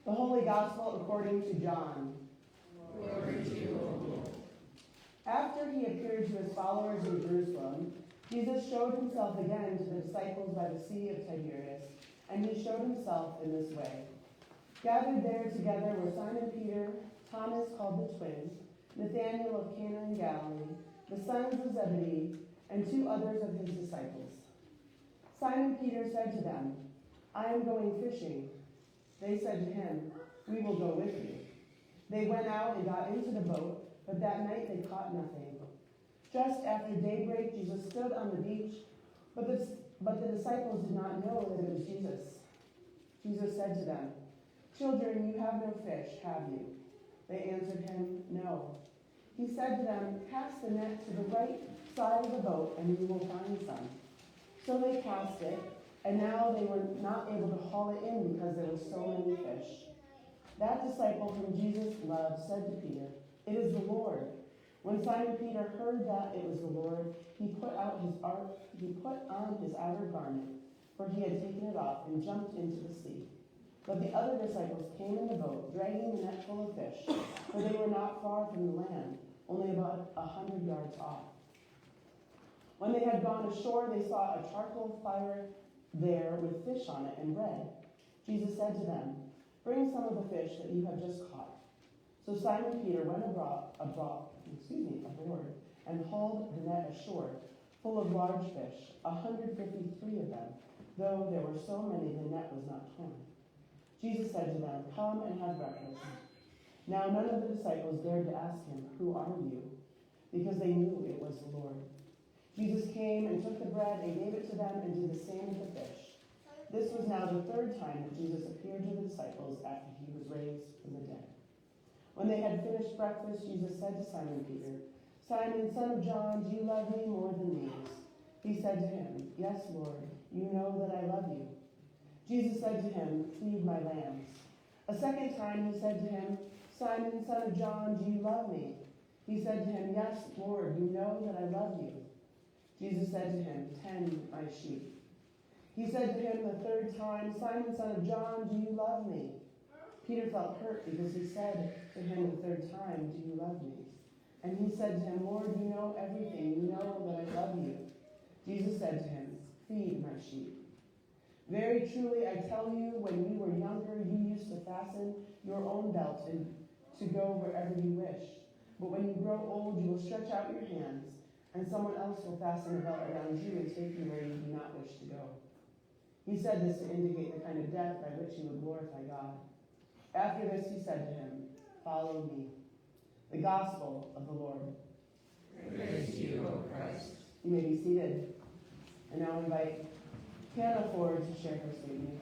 The Holy Gospel according to John. Glory to you, O Lord. After he appeared to his followers in Jerusalem, Jesus showed himself again to the disciples by the Sea of Tiberias, and he showed himself in this way. Gathered there together were Simon Peter, Thomas called the twin, Nathanael of Cana in Galilee, the sons of Zebedee, and 2 others of his disciples. Simon Peter said to them, "I am going fishing." They said to him, "We will go with you." They went out and got into the boat, but that night they caught nothing. Just after daybreak, Jesus stood on the beach, but the disciples did not know that it was Jesus. Jesus said to them, "Children, you have no fish, have you?" They answered him, "No." He said to them, "Cast the net to the right side of the boat, and you will find some." So they cast it, and now they were not able to haul it in because there were so many fish. That disciple whom Jesus loved said to Peter, "It is the Lord." When Simon Peter heard that it was the Lord, he put on his outer garment, for he had taken it off, and jumped into the sea. But the other disciples came in the boat, dragging the net full of fish, for they were not far from the land, only about 100 yards off. When they had gone ashore, they saw a charcoal fire there with fish on it and bread. Jesus said to them, "Bring some of the fish that you have just caught." So Simon Peter went aboard and hauled the net ashore, full of large fish, 153 of them, though there were so many the net was not torn. Jesus said to them, "Come and have breakfast." Now none of the disciples dared to ask him, "Who are you?" because they knew it was the Lord. Jesus came and took the bread and gave it to them, and did the same with the fish. This was now the 3rd time that Jesus appeared to the disciples after he was raised from the dead. When they had finished breakfast, Jesus said to Simon Peter, "Simon, son of John, do you love me more than these?" He said to him, "Yes, Lord, you know that I love you." Jesus said to him, "Feed my lambs." A second time he said to him, "Simon, son of John, do you love me?" He said to him, "Yes, Lord, you know that I love you." Jesus said to him, "Tend my sheep." He said to him the 3rd time, "Simon, son of John, do you love me?" Peter felt hurt because he said to him the 3rd time, "Do you love me?" And he said to him, "Lord, you know everything. You know that I love you." Jesus said to him, "Feed my sheep. Very truly, I tell you, when you were younger, you used to fasten your own belt and to go wherever you wished. But when you grow old, you will stretch out your hands, and someone else will fasten a belt around you and take you where you do not wish to go." He said this to indicate the kind of death by which he would glorify God. After this he said to him, "Follow me." The Gospel of the Lord. Praise to you, O Christ. You may be seated. And now invite Hannah forward to share her statement.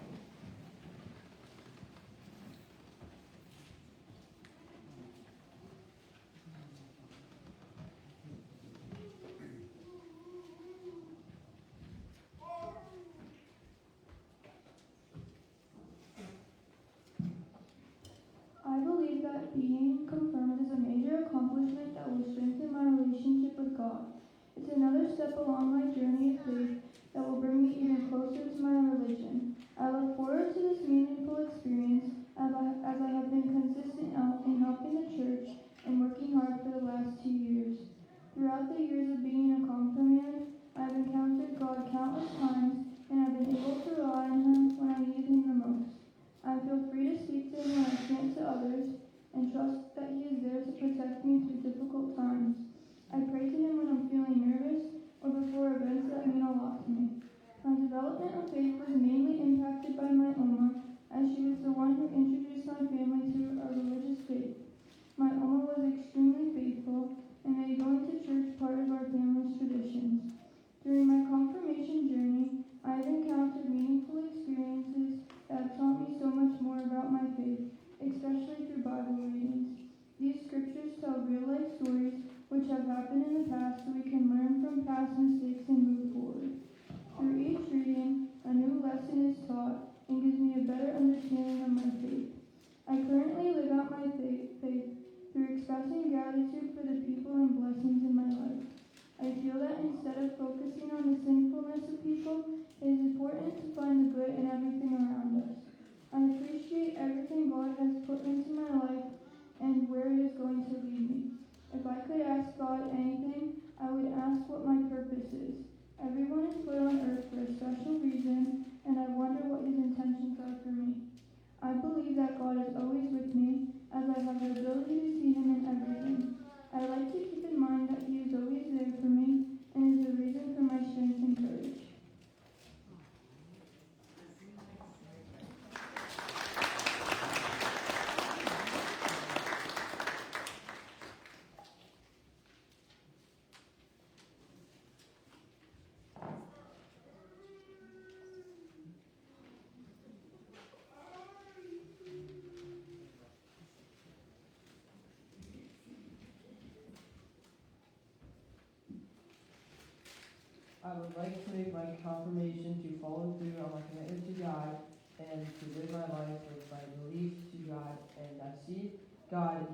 I believe that being confirmed is a major accomplishment that will strengthen my relationship with God. It's another step along my journey of faith that will bring me even closer to my religion. I look forward to this meaningful experience as I have been consistent in helping the church and working hard for the last 2 years. Throughout the years of being a confirmand, I've encountered God countless times, and I've been able to rely on Him when I needed Him the most. I feel free to speak to Him when I can't to others, and trust that He is there to protect me through difficult times. I pray to Him when I'm feeling nervous or before events that mean a lot to me. My development of faith was mainly impacted by my Oma, as she was the one who introduced my family to a religious faith. My Oma was extremely faithful and made going to church part of our family's traditions. During my confirmation journey, I have encountered meaningful experiences that have taught me so much more about my faith, especially through Bible readings. These scriptures tell real-life stories which have happened in the past so we can learn from past mistakes and move forward. Through each reading, a new lesson is taught and gives me have the ability to see Him in everything. I like to keep in mind that He is always there for me and is the reason for my strength and courage. I would like to make my confirmation to follow through on my commitment to God and to live my life with my belief to God, and I see God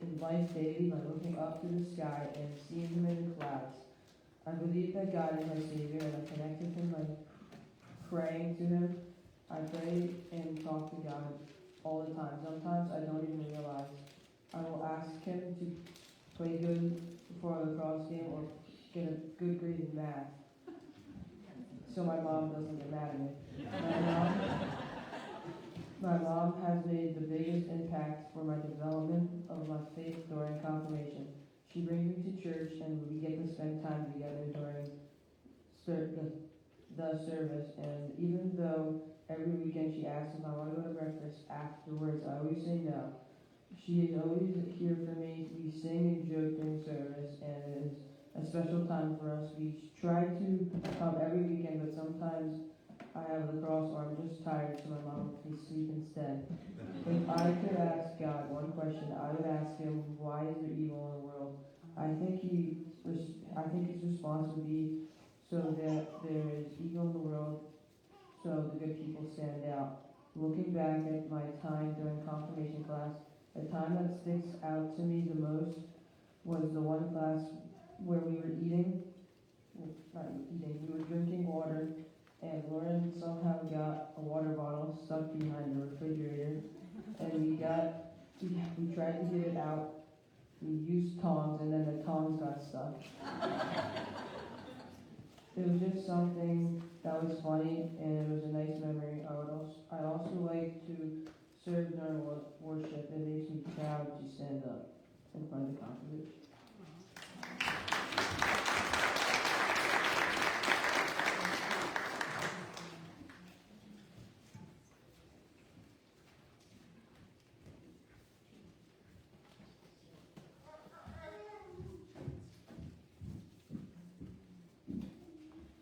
in life daily by looking up to the sky and seeing Him in the clouds. I believe that God is my Savior, and I connect with Him by praying to Him. I pray and talk to God all the time. Sometimes I don't even realize. I will ask Him to play good before the cross game or get a good grade in math, so my mom doesn't get mad at me. My mom has made the biggest impact for my development of my faith during confirmation. She brings me to church and we get to spend time together during the service, and even though every weekend she asks if I want to go to breakfast afterwards, I always say no. She is always here for me. We sing and joke during service, and it is a special time for us. We try to come every weekend, but sometimes I have lacrosse or I'm just tired, so my mom lets me sleep instead. If I could ask God one question, I would ask Him, why is there evil in the world? I think His response would be so that there is evil in the world, so the good people stand out. Looking back at my time during confirmation class, the time that sticks out to me the most was the one class where we were we were drinking water, and Lauren somehow got a water bottle stuck behind the refrigerator, and we tried to get it out. We used tongs, and then the tongs got stuck. It was just something that was funny, and it was a nice memory. I'd also like to serve during worship. It makes me proud to stand up in front of the congregation.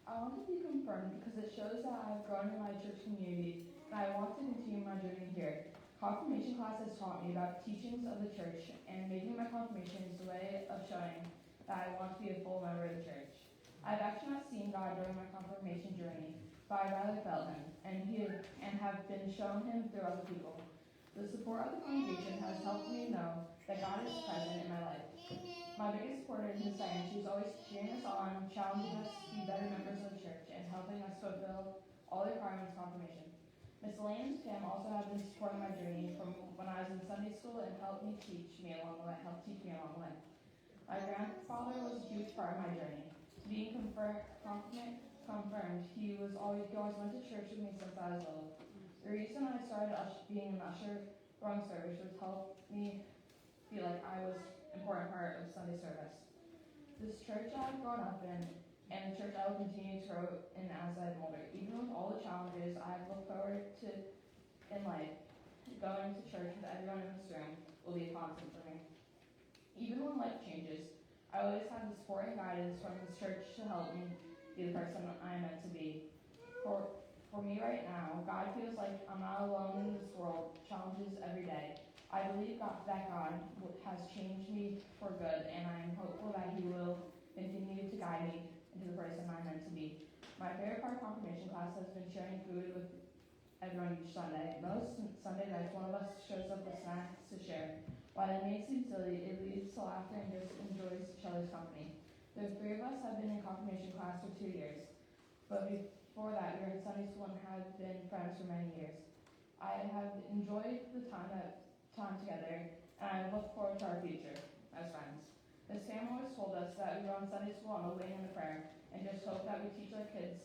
I want to be confirmed because it shows that I've grown in my church community and I want to continue my journey here. Confirmation class has taught me about teachings of the church, and making my confirmation is a way of showing that I want to be a full member of the church. I've actually not seen God during my confirmation journey, but I rather felt Him and have been shown Him through other people. The support of the congregation has helped me know that God is present in my life. My biggest supporter is Miss Diane. She's always cheering us on, challenging us to be better members of the church, and helping us fulfill all the requirements of confirmation. Miss Elaine and Pam also have been supporting my journey from when I was in Sunday school and helped teach me along the way. My grandfather was a huge part of my journey. Being confirmed, he always went to church with me since I was little. The reason I started being an usher during service was help me feel like I was important part of Sunday service. This church I've grown up in, and the church I will continue to grow in as I'm older. Even with all the challenges I look forward to in life, going to church with everyone in this room will be a constant for me. Even when life changes, I always have the support and guidance from this church to help me be the person I am meant to be. For me right now, God feels like I'm not alone in this world, challenges every day. I believe that God has changed me for good, and I am hopeful that He will continue to guide me into the person I'm meant to be. My favorite part of confirmation class has been sharing food with everyone each Sunday. Most Sunday nights, one of us shows up with snacks to share. While it may seem silly, it leads to laughter and just enjoys each other's company. The three of us have been in confirmation class for 2 years, but before that, we were in Sunday school and have been friends for many years. I have enjoyed the time together, and I look forward to our future as friends. Miss Sam always told us that we run Sunday school on a wing and a prayer, and just hope that we teach our kids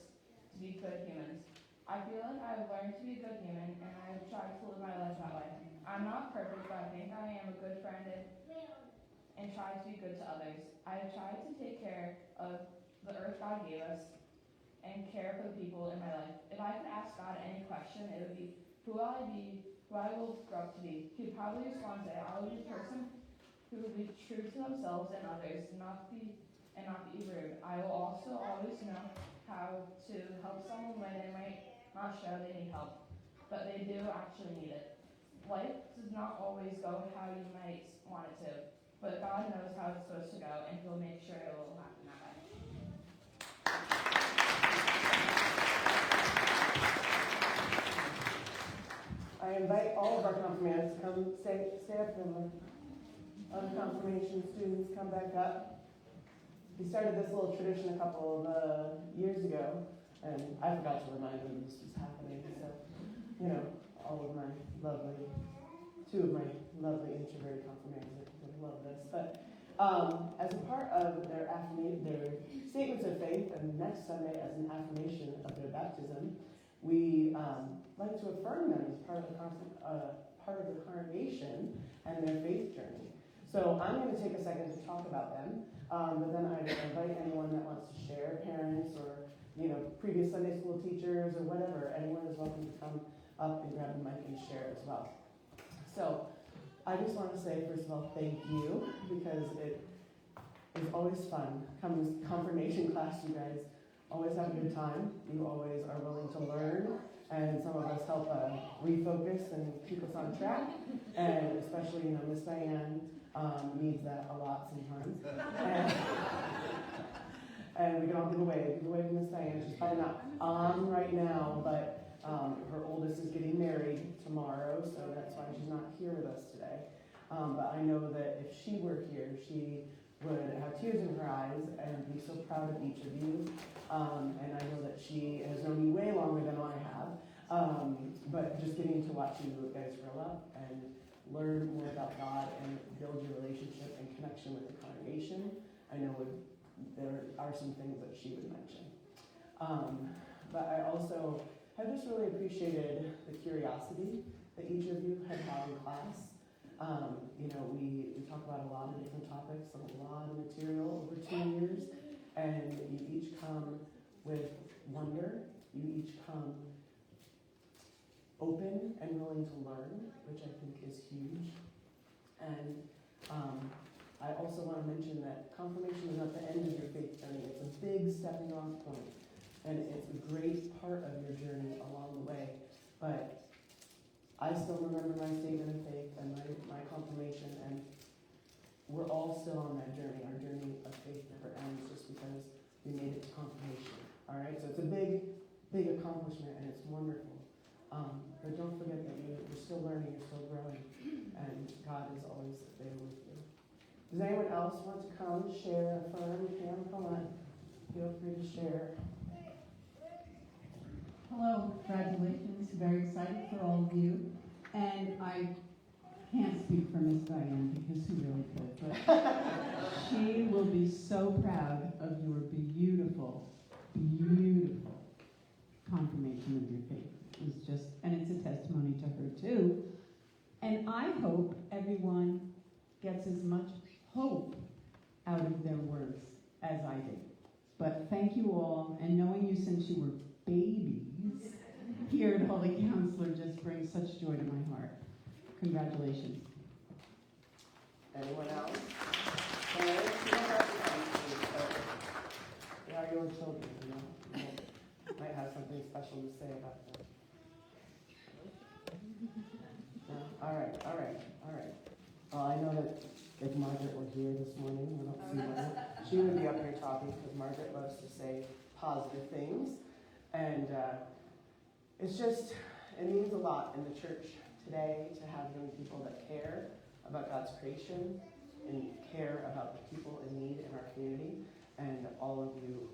to be good humans. I feel like I have learned to be a good human, and I have tried to live my life that way. I'm not perfect, but I think I am a good friend and try to be good to others. I have tried to take care of the earth God gave us and care for the people in my life. If I could ask God any question, it would be, who will I be, who I will grow up to be? He would probably respond that I will be the person who will be true to themselves and others, not be rude. I will also always know how to help someone when they might not show they need help, but they do actually need it. Life does not always go how you might want it to, but God knows how it's supposed to go, and He'll make sure it will happen that way. I invite all of our confirmands to come stay up for a moment. Other confirmation students, come back up. We started this little tradition a couple of years ago, and I forgot to remind them this was happening. So, all of my two of my lovely introverted confirmands would love this. But as a part of their statements of faith, and next Sunday as an affirmation of their baptism, we like to affirm them as part of the congregation and their faith journey. So I'm going to take a second to talk about them, but then I invite anyone that wants to share, parents or previous Sunday school teachers or whatever. Anyone is welcome to come up and grab the mic and share as well. So I just want to say, first of all, thank you, because it is always fun. Coming to confirmation class, you guys always have a good time. You always are willing to learn, and some of us help refocus and keep us on track. And especially, Miss Diane needs that a lot sometimes. And we can all give a wave to Miss Diane. She's probably not on right now, but her oldest is getting married tomorrow, so that's why she's not here with us today. But I know that if she were here, she would have tears in her eyes and be so proud of each of you. And I know that she has known you way longer than I have. But just getting to watch you guys grow up and learn more about God and build your relationship and connection with the congregation, I know there are some things that she would mention. But I also have just really appreciated the curiosity that each of you have had in class. We talk about a lot of different topics, a lot of material over 2 years, and you each come with wonder. You each come open and willing to learn, which I think is huge. And I also want to mention that confirmation is not the end of your faith journey. It's a big stepping off point, and it's a great part of your journey along the way. But I still remember my statement of faith and my confirmation, and we're all still on that journey. Our journey of faith never ends just because we made it to confirmation. All right, so it's a big, big accomplishment, and it's wonderful. But don't forget that you're still learning, you're still growing, and God is always there with you. Does anyone else want to come, share, affirm? Pam, come on. Feel free to share. Hello, congratulations. Very excited for all of you. And I can't speak for Miss Diane because who really could, but she will be so proud of your beautiful, beautiful confirmation of your faith. It's just, and it's a testimony to her too. And I hope everyone gets as much hope out of their words as I did. But thank you all, and knowing you since you were babies here at Holy Counselor just brings such joy to my heart. Congratulations. Anyone else? Parents, you don't have to come to me, but they are your children, You might have something special to say about them. No? All right. Well, I know that if Margaret were here this morning, I don't see Margaret, she would be up here talking, because Margaret loves to say positive things. And it means a lot in the church today to have young people that care about God's creation and care about the people in need in our community. And all of you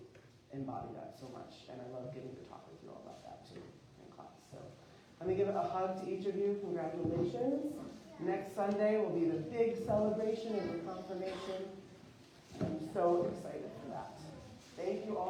embody that so much. And I love getting to talk with you all about that too in class. So let me give a hug to each of you. Congratulations. Next Sunday will be the big celebration of your confirmation. I'm so excited for that. Thank you all.